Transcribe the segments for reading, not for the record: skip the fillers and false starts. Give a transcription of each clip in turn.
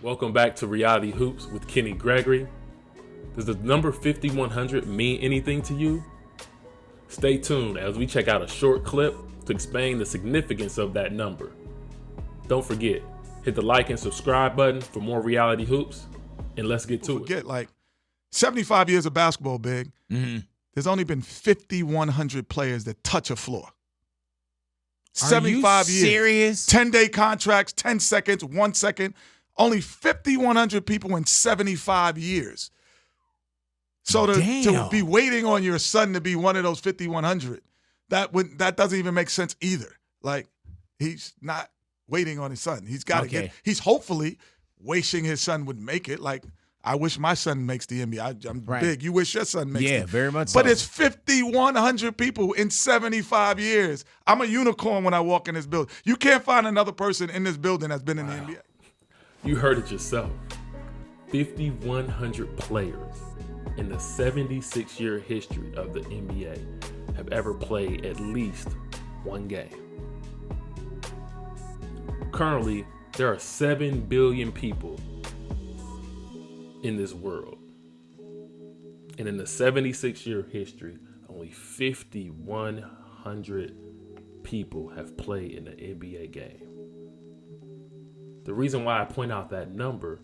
Welcome back to Reality Hoops with Kenny Gregory. Does the number 5100 mean anything to you? Stay tuned as we check out a short clip to explain the significance of that number. Don't forget, hit the like and subscribe button for more Reality Hoops, and let's get to it. Like 75 years of basketball, Big. Mm-hmm. There's only been 5,100 players that touch a floor. Are 75 you years. serious? 10-day contracts, 10 seconds, 1 second. Only 5,100 people in 75 years. So to be waiting on your son to be one of those 5,100, that doesn't even make sense either. Like, he's not waiting on his son. He's got to get. He's hopefully wishing his son would make it. Like, I wish my son makes the NBA. I'm big. You wish your son makes it. Yeah, very much But so. it's 5,100 people in 75 years. I'm a unicorn when I walk in this building. You can't find another person in this building that's been in the NBA. You heard it yourself. 5,100 players in the 76-year history of the NBA have ever played at least one game. Currently, there are 7 billion people in this world. And in the 76-year history, only 5,100 people have played in an NBA game. The reason why I point out that number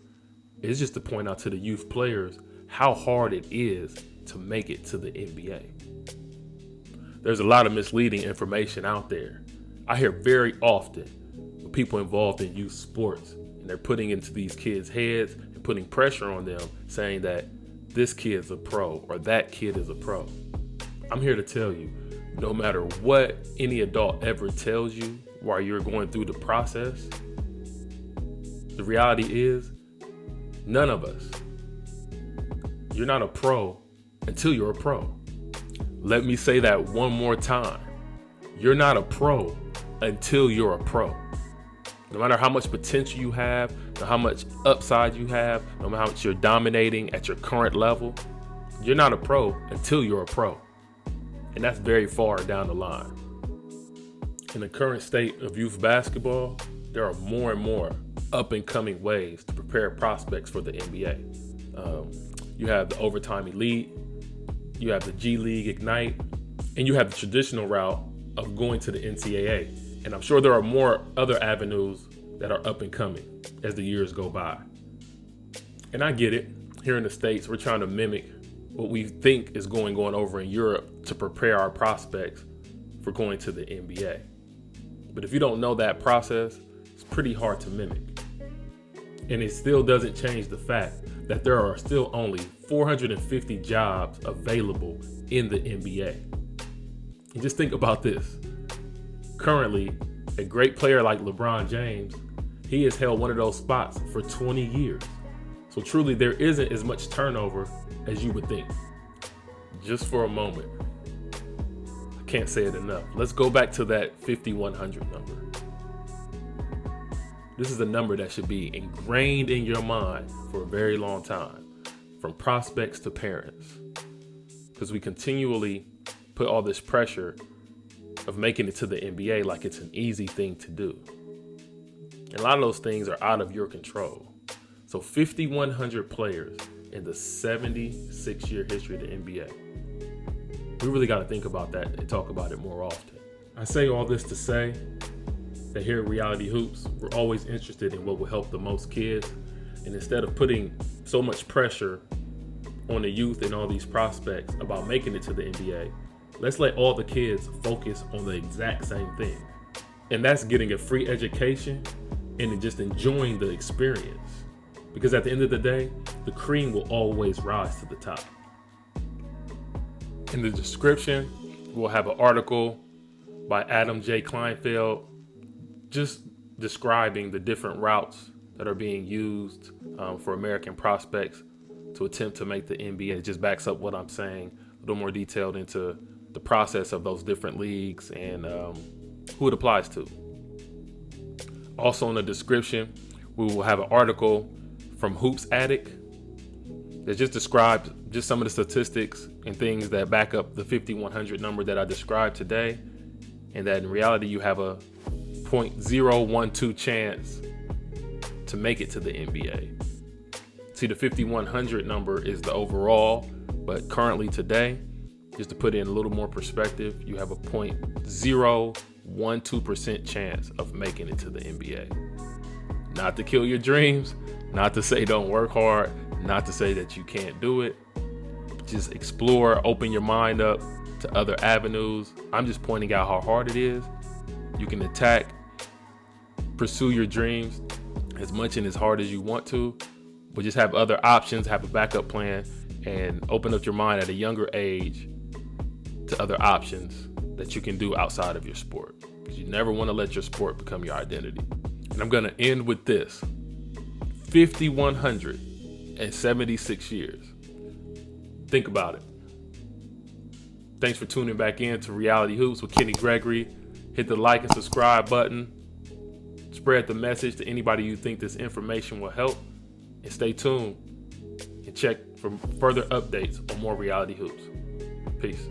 is just to point out to the youth players how hard it is to make it to the NBA. There's a lot of misleading information out there. I hear very often with people involved in youth sports, and they're putting into these kids' heads and putting pressure on them, saying that this kid's a pro or that kid is a pro. I'm here to tell you, no matter what any adult ever tells you while you're going through the process, the reality is, none of us. You're not a pro until you're a pro. Let me say that one more time. You're not a pro until you're a pro. No matter how much potential you have, no matter how much upside you have, no matter how much you're dominating at your current level, you're not a pro until you're a pro. And that's very far down the line. In the current state of youth basketball, there are more and more up-and-coming ways to prepare prospects for the NBA. You have the Overtime Elite, you have the G League Ignite, and you have the traditional route of going to the NCAA. And I'm sure there are more other avenues that are up-and-coming as the years go by. And I get it. Here in the States, we're trying to mimic what we think is going on over in Europe to prepare our prospects for going to the NBA. But if you don't know that process, it's pretty hard to mimic. And it still doesn't change the fact that there are still only 450 jobs available in the NBA. And just think about this. Currently, a great player like LeBron James, he has held one of those spots for 20 years. So truly, there isn't as much turnover as you would think. Just for a moment. I can't say it enough. Let's go back to that 5,100 number. This is a number that should be ingrained in your mind for a very long time, from prospects to parents, because we continually put all this pressure of making it to the NBA like it's an easy thing to do. And a lot of those things are out of your control. So 5,100 players in the 76-year history of the NBA. We really got to think about that and talk about it more often. I say all this to say that here at Reality Hoops, we're always interested in what will help the most kids. And instead of putting so much pressure on the youth and all these prospects about making it to the NBA, let's let all the kids focus on the exact same thing. And that's getting a free education and just enjoying the experience. Because at the end of the day, the cream will always rise to the top. In the description, we'll have an article by Adam J. Kleinfeld just describing the different routes that are being used for American prospects to attempt to make the NBA. It just backs up what I'm saying, a little more detailed into the process of those different leagues and who it applies to. Also in the description, we will have an article from Hoops Addict that just describes just some of the statistics and things that back up the 5,100 number that I described today, and that in reality you have a 0.012 chance to make it to the NBA. See, the 5,100 number is the overall, but currently today, just to put it in a little more perspective, you have a 0.012% chance of making it to the NBA. Not to kill your dreams, not to say don't work hard, not to say that you can't do it. Just explore, open your mind up to other avenues. I'm just pointing out how hard it is. You can attack, pursue your dreams as much and as hard as you want to, but just have other options, have a backup plan, and open up your mind at a younger age to other options that you can do outside of your sport. Because you never want to let your sport become your identity. And I'm going to end with this. 5,176 years. Think about it. Thanks for tuning back in to Reality Hoops with Kenny Gregory. Hit the like and subscribe button. Spread the message to anybody you think this information will help. And stay tuned and check for further updates on more Reality Hoops. Peace.